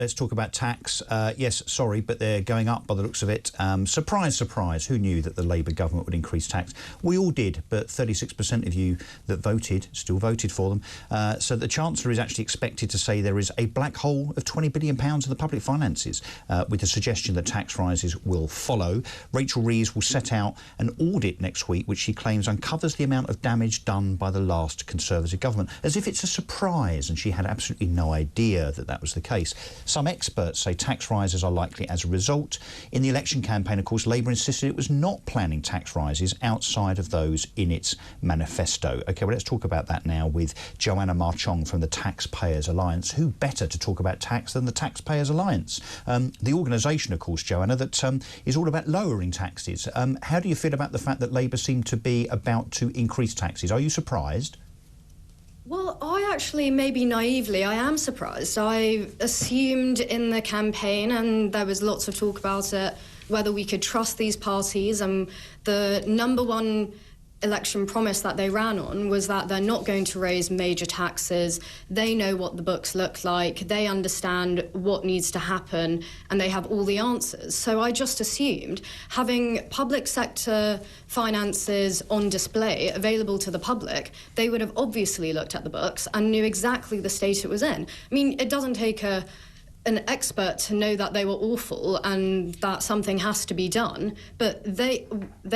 Let's talk about tax. Yes, sorry, but they're going up by the looks of it. Surprise, surprise. Who knew that the Labour government would increase tax? We all did, but 36% of you that voted still voted for them. So the Chancellor is actually expected to say there is a black hole of £20 billion in the public finances, with the suggestion that tax rises will follow. Rachel Reeves will set out an audit next week, which she claims uncovers the amount of damage done by the last Conservative government, as if it's a surprise, and she had absolutely no idea that that was the case. Some experts say tax rises are likely as a result. In the election campaign, of course, Labour insisted it was not planning tax rises outside of those in its manifesto. OK, well, let's talk about that now with Joanna Marchong from the Taxpayers Alliance. Who better to talk about tax than the Taxpayers Alliance? The organisation, of course, Joanna, that is all about lowering taxes. How do you feel about the fact that Labour seem to be about to increase taxes? Are you surprised? Well, I actually, maybe naively, I am surprised. I assumed in the campaign, and there was lots of talk about it, whether we could trust these parties, and the number one election promise that they ran on was that they're not going to raise major taxes. They know what the books look like, they understand what needs to happen, and they have all the answers. So I just assumed, having public sector finances on display, available to the public, they would have obviously looked at the books and knew exactly the state it was in. I mean, it doesn't take an expert to know that they were awful and that something has to be done, but they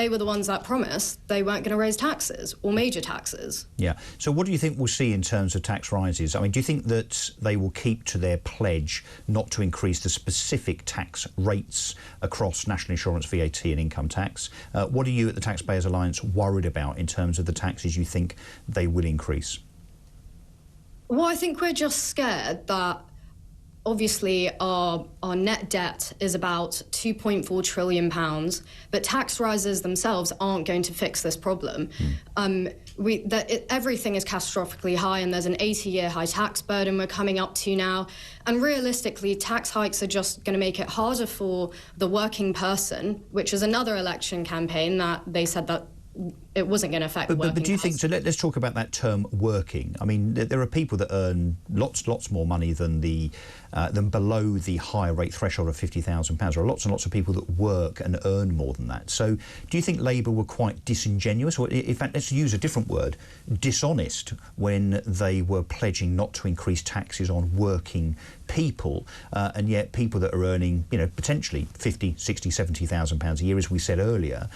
were the ones that promised they weren't going to raise taxes or major taxes. Yeah. So what do you think we'll see in terms of tax rises? I mean, do you think that they will keep to their pledge not to increase the specific tax rates across national insurance, VAT and income tax? What are you at the Taxpayers Alliance worried about in terms of the taxes you think they will increase? Well, I think we're just scared that obviously, our net debt is about £2.4 trillion, but tax rises themselves aren't going to fix this problem. Everything is catastrophically high, and there's an 80-year high tax burden we're coming up to now. And realistically, tax hikes are just going to make it harder for the working person, which is another election campaign that they said that it wasn't going to affect working. But do you think, so let's talk about that term working. I mean, there are people that earn lots more money than below the higher rate threshold of £50,000. There are lots and lots of people that work and earn more than that. So do you think Labour were quite disingenuous, or in fact, let's use a different word, dishonest, when they were pledging not to increase taxes on working people, and yet people that are earning, you know, potentially £50,000, £60,000, £70,000 a year, as we said earlier,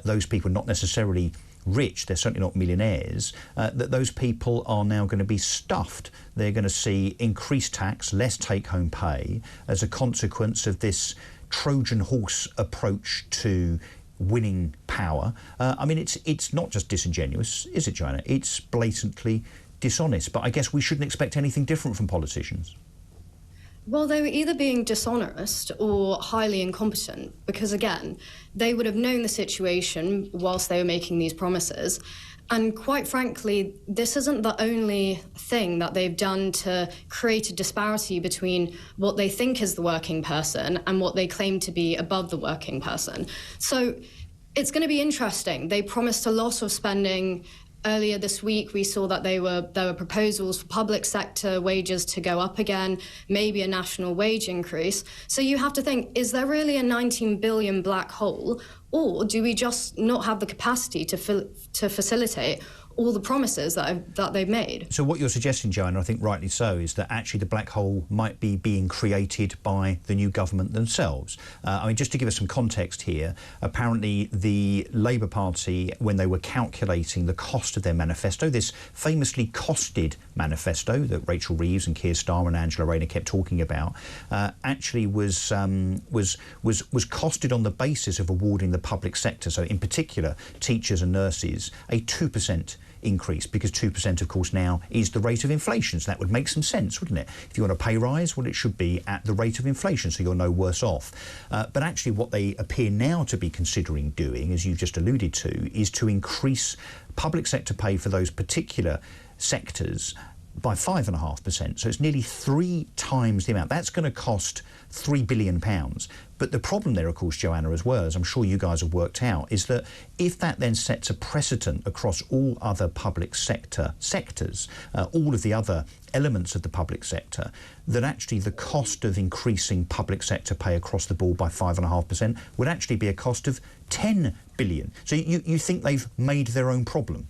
those people not necessarily rich, they're certainly not millionaires, that those people are now going to be stuffed. They're going to see increased tax, less take-home pay as a consequence of this Trojan horse approach to winning power. I mean, it's not just disingenuous, is it, Joanna? It's blatantly dishonest. But I guess we shouldn't expect anything different from politicians. Well, they were either being dishonest or highly incompetent, because, again, they would have known the situation whilst they were making these promises. And quite frankly, this isn't the only thing that they've done to create a disparity between what they think is the working person and what they claim to be above the working person. So it's going to be interesting. They promised a lot of spending. Earlier this week, we saw that there were proposals for public sector wages to go up again, maybe a national wage increase. So you have to think, is there really a 19 billion black hole, or do we just not have the capacity to facilitate all the promises that they've made? So what you're suggesting, Joanna, I think rightly so, is that actually the black hole might be being created by the new government themselves. I mean, just to give us some context here, apparently the Labour Party, when they were calculating the cost of their manifesto, this famously costed manifesto that Rachel Reeves and Keir Starmer and Angela Rayner kept talking about, actually was costed on the basis of awarding the public sector, so in particular teachers and nurses, a 2% increase, because 2%, of course, now is the rate of inflation. So that would make some sense, wouldn't it? If you want a pay rise, well, it should be at the rate of inflation, so you're no worse off. But actually what they appear now to be considering doing, as you've just alluded to, is to increase public sector pay for those particular sectors by 5.5%. So it's nearly 3 times the amount. That's going to cost £3 billion. But the problem there, of course, Joanna, as well, as I'm sure you guys have worked out, is that if that then sets a precedent across all other public sectors, all of the other elements of the public sector, that actually the cost of increasing public sector pay across the board by 5.5% would actually be a cost of £10 billion. So you think they've made their own problem?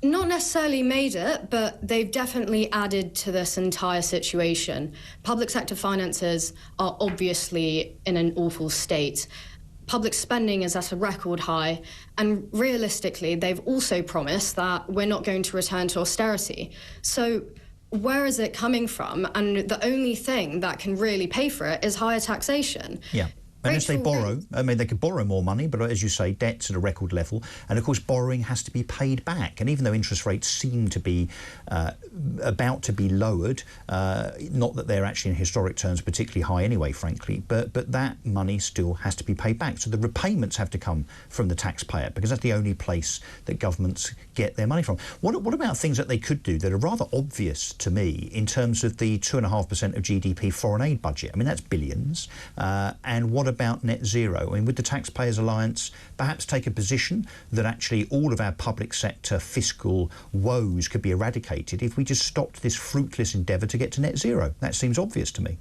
Not necessarily made it, but they've definitely added to this entire situation. Public sector finances are obviously in an awful state. Public spending is at a record high, and realistically, they've also promised that we're not going to return to austerity. So where is it coming from? And the only thing that can really pay for it is higher taxation. Yeah. Unless they borrow, I mean, they could borrow more money, but as you say, debt's at a record level. And of course, borrowing has to be paid back. And even though interest rates seem to be about to be lowered, not that they're actually in historic terms particularly high anyway, frankly, but that money still has to be paid back. So the repayments have to come from the taxpayer, because that's the only place that governments get their money from. What about things that they could do that are rather obvious to me in terms of the 2.5% of GDP foreign aid budget? I mean, that's billions. And what about net zero? I mean, would the Taxpayers Alliance perhaps take a position that actually all of our public sector fiscal woes could be eradicated if we just stopped this fruitless endeavour to get to net zero? That seems obvious to me.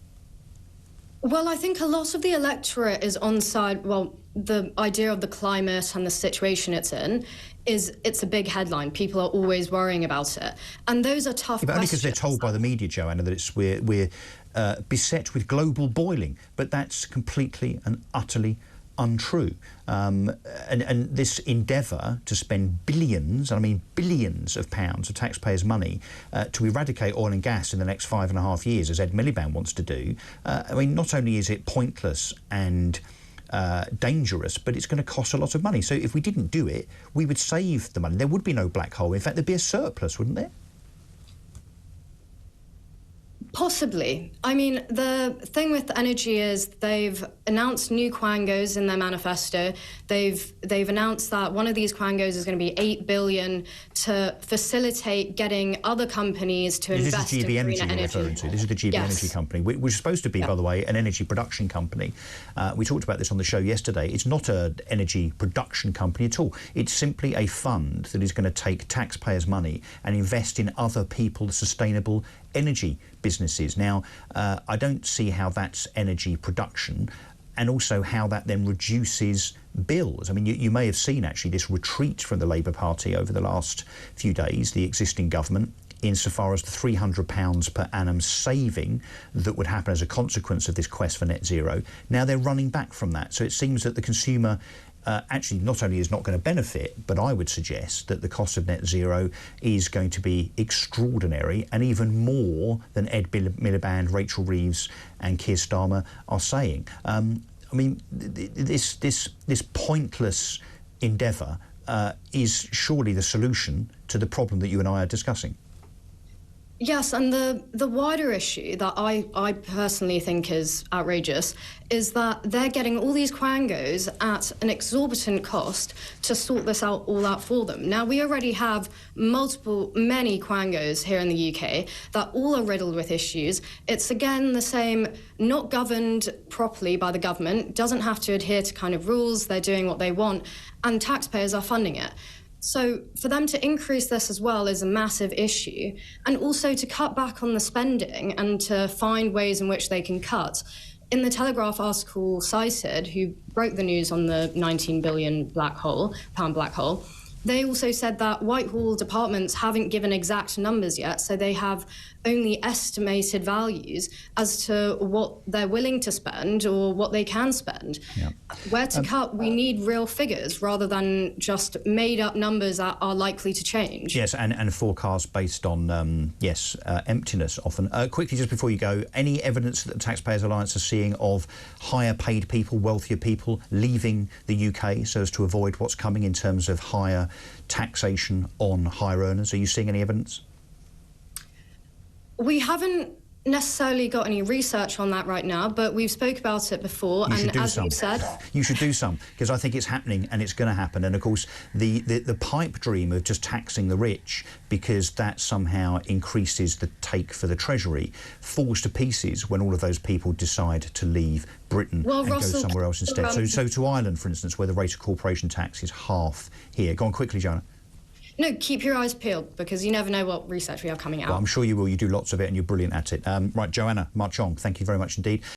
Well, I think a lot of the electorate is on side, well, the idea of the climate and the situation it's in is it's a big headline. People are always worrying about it. And those are tough questions. But only because they're told by the media, Joanna, that we're beset with global boiling. But that's completely and utterly untrue. And this endeavour to spend billions, and I mean billions of pounds of taxpayers' money to eradicate oil and gas in the next 5.5 years, as Ed Miliband wants to do, I mean, not only is it pointless and dangerous, but it's going to cost a lot of money. So if we didn't do it, we would save the money. There would be no black hole. In fact, there'd be a surplus, wouldn't there? Possibly. I mean, the thing with energy is they've announced new quangos in their manifesto. They've announced that one of these quangos is going to be $8 billion to facilitate getting other companies to invest in greener energy. This is GB Energy you're referring to. This is the GB Energy company, which is supposed to be, by the way, an energy production company. We talked about this on the show yesterday. It's not an energy production company at all. It's simply a fund that is going to take taxpayers' money and invest in other people's sustainable energy businesses. Now, I don't see how that's energy production, and also how that then reduces bills. I mean, you may have seen actually this retreat from the Labour Party over the last few days, the existing government, insofar as the £300 per annum saving that would happen as a consequence of this quest for net zero. Now they're running back from that. So it seems that the consumer actually not only is not going to benefit, but I would suggest that the cost of net zero is going to be extraordinary, and even more than Ed Miliband, Rachel Reeves and Keir Starmer are saying. I mean, this pointless endeavour is surely the solution to the problem that you and I are discussing. Yes, and the wider issue that I personally think is outrageous is that they're getting all these quangos at an exorbitant cost to sort this all out for them. Now, we already have many quangos here in the UK that all are riddled with issues. It's, again, the same, not governed properly by the government, doesn't have to adhere to kind of rules, they're doing what they want, and taxpayers are funding it. So for them to increase this as well is a massive issue, and also to cut back on the spending and to find ways in which they can cut. In the Telegraph article cited, who broke the news on the 19 billion pound black hole, they also said that Whitehall departments haven't given exact numbers yet, so they have only estimated values as to what they're willing to spend or what they can spend. Yeah. Where to cut, we need real figures rather than just made-up numbers that are likely to change. Yes, and forecasts based on, emptiness often. Quickly, just before you go, any evidence that the Taxpayers Alliance are seeing of higher paid people, wealthier people, leaving the UK so as to avoid what's coming in terms of higher taxation on higher earners? Are you seeing any evidence? We haven't necessarily got any research on that right now, but we've spoke about it before, and as you said, you should do some, because I think it's happening and it's going to happen. And of course, the pipe dream of just taxing the rich because that somehow increases the take for the Treasury falls to pieces when all of those people decide to leave Britain and Russell, go somewhere else instead. So to Ireland, for instance, where the rate of corporation tax is half here. Go on quickly, Joanna. No, keep your eyes peeled, because you never know what research we have coming out. Well, I'm sure you will. You do lots of it and you're brilliant at it. Right, Joanna Marchong, thank you very much indeed.